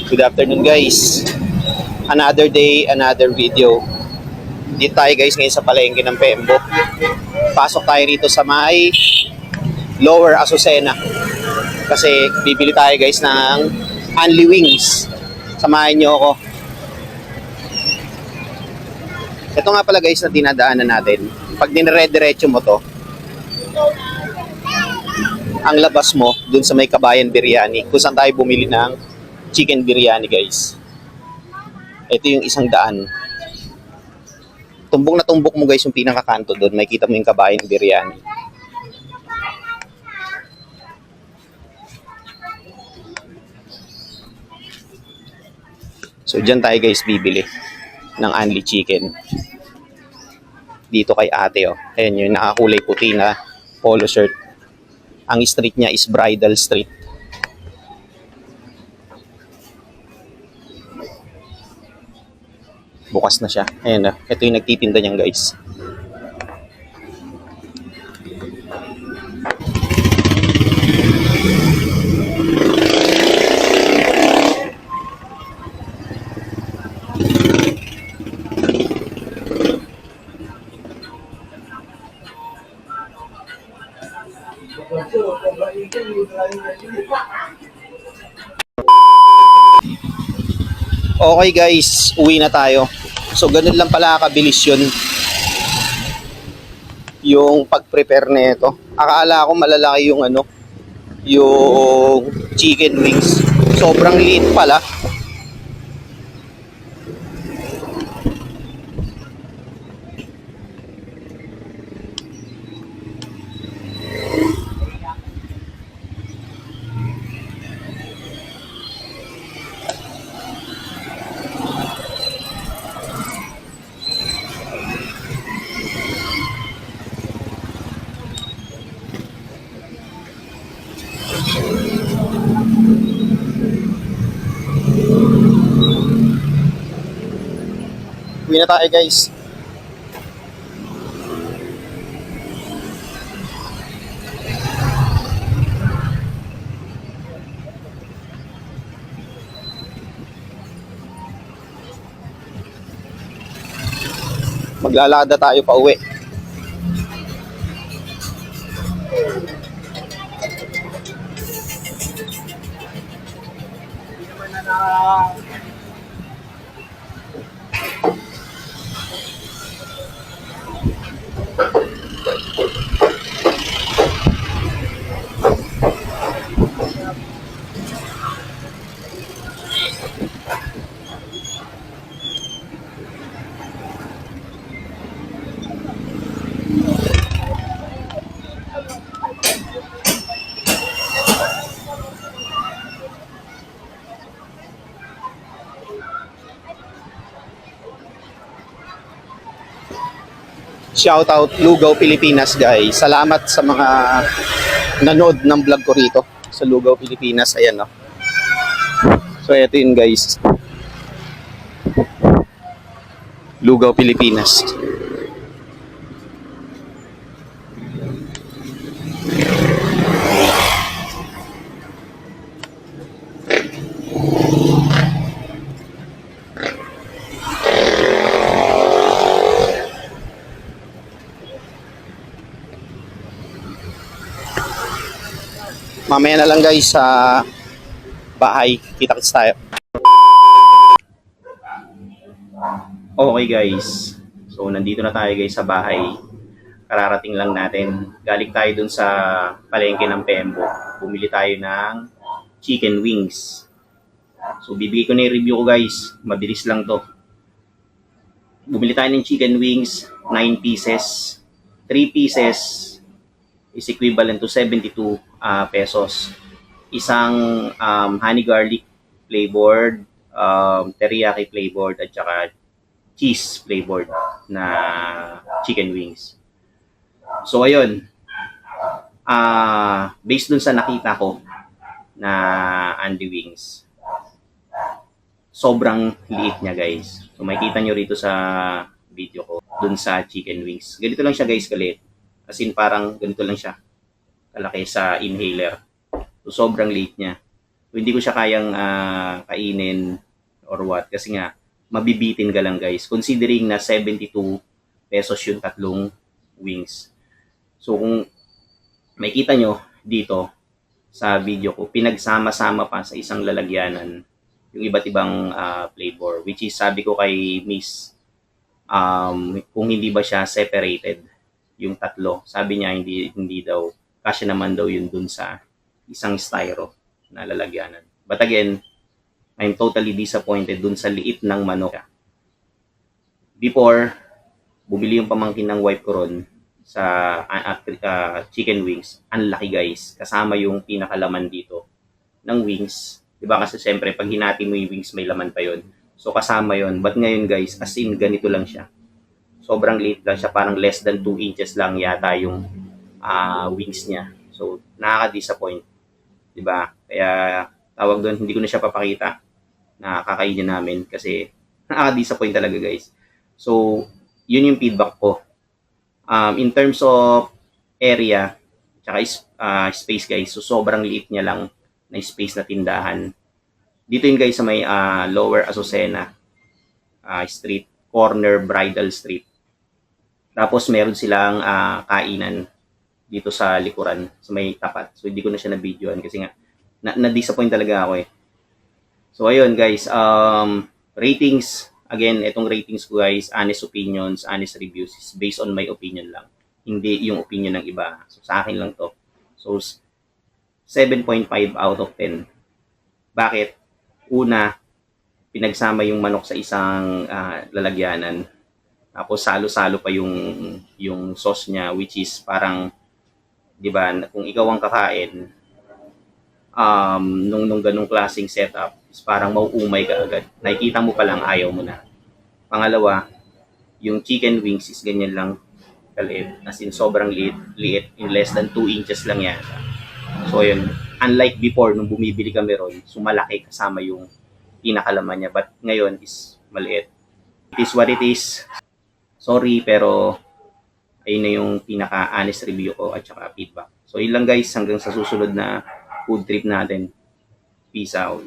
Good afternoon guys. Another day, another video. Dito tayo guys ngayon sa palengke ng Pembo. Pasok tayo rito sa may Lower Azucena. Kasi bibili tayo guys ng Only Wings. Samahan nyo ako. Ito nga pala guys na dinadaanan natin. Pag dinire-diretso mo to, ang labas mo dun sa may Kabayan Biryani kung saan tayo bumili ng chicken biryani guys. Ito yung isang daan. Tumbok na tumbok mo guys yung pinakakanto doon. Makikita mo yung Kabayan Biryani. So dyan tayo guys bibili ng Only Chicken. Dito kay ate oh. Ayan yung nakakulay puti na polo shirt. Ang street niya is Bridal Street. Bukas na siya. Ayan na. Ito yung nagtitinda niyan guys. Okay guys, uwi na tayo. So ganun lang pala kabilis yun yung pag-prepare nito. Akala ko malalaki yung yung chicken wings. Sobrang liit pala. Uwi na tayo guys. Maglalada tayo pa uwi. Shoutout Lugaw Pilipinas guys. Salamat sa mga nanood ng vlog ko rito sa Lugaw Pilipinas. Ayan oh. So ito yun guys. Lugaw Pilipinas. Mamaya na lang guys sa bahay. Kita-kits tayo. Okay guys. So nandito na tayo guys sa bahay. Kararating lang natin. Galing tayo dun sa palengke ng Pembo. Bumili tayo ng chicken wings. So bibigay ko na yung review ko guys. Mabilis lang to. Bumili tayo ng chicken wings. 9 pieces. 3 pieces is equivalent to 72 pesos. Isang honey garlic flavored, teriyaki flavored, at saka cheese flavored na chicken wings. So ayun, based dun sa nakita ko na Only Wings, sobrang liit niya guys. So makikita nyo rito sa video ko dun sa chicken wings. Ganito lang siya guys kaliit. As in parang ganito lang siya kalaki sa inhaler. So sobrang liit niya. So, hindi ko siya kayang kainin or what. Kasi nga, mabibitin ka lang guys. Considering na 72 pesos yung tatlong wings. So kung makita nyo dito sa video ko, pinagsama-sama pa sa isang lalagyanan yung iba't ibang flavor. Which is sabi ko kay Miss, kung hindi ba siya separated yung tatlo. Sabi niya hindi daw. Kasi naman daw yun dun sa isang styro na lalagyanan. But again, I'm totally disappointed dun sa liit ng manok. Before, bumili yung pamangkin ng wife ko ron sa chicken wings. Ang laki guys. Kasama yung pinakalaman dito ng wings. Diba kasi siyempre pag hinati mo yung wings may laman pa yon. So kasama yon. But ngayon guys, as in ganito lang siya. Sobrang liit lang siya. Parang less than 2 inches lang yata yung wings niya. So nakaka-disappoint. Diba? Kaya tawag doon, hindi ko na siya papakita na kakainin namin kasi nakaka-disappoint talaga guys. So yun yung feedback ko. In terms of area, tsaka space guys, so sobrang liit niya lang na space na tindahan. Dito yun guys sa may Lower Azucena Street, corner Bridal Street. Tapos meron silang kainan dito sa likuran, sa may tapat. So hindi ko na siya na-videoan kasi nga na-disappoint talaga ako eh. So ayun guys, ratings. Again, itong ratings ko guys, honest opinions, honest reviews is based on my opinion lang. Hindi yung opinion ng iba. So sa akin lang to. So 7.5 out of 10. Bakit? Una, pinagsama yung manok sa isang lalagyanan. Tapos salo-salo pa yung sauce niya which is parang 'di ba, kung ikaw ang kakain nung ganung klaseng setup is parang mauumay ka agad. Nakikita mo pa lang ayaw mo na. Pangalawa, yung chicken wings is ganyan lang kaliit. As in sobrang liit in less than 2 inches lang yan. So yun, unlike before nung bumibili kami ron, sumalaki kasama yung pinakalaman niya. But ngayon is maliit. It is what it is. Sorry pero ayun na yung pinaka-honest review ko at saka feedback. So yun lang guys, hanggang sa susunod na food trip natin. Peace out.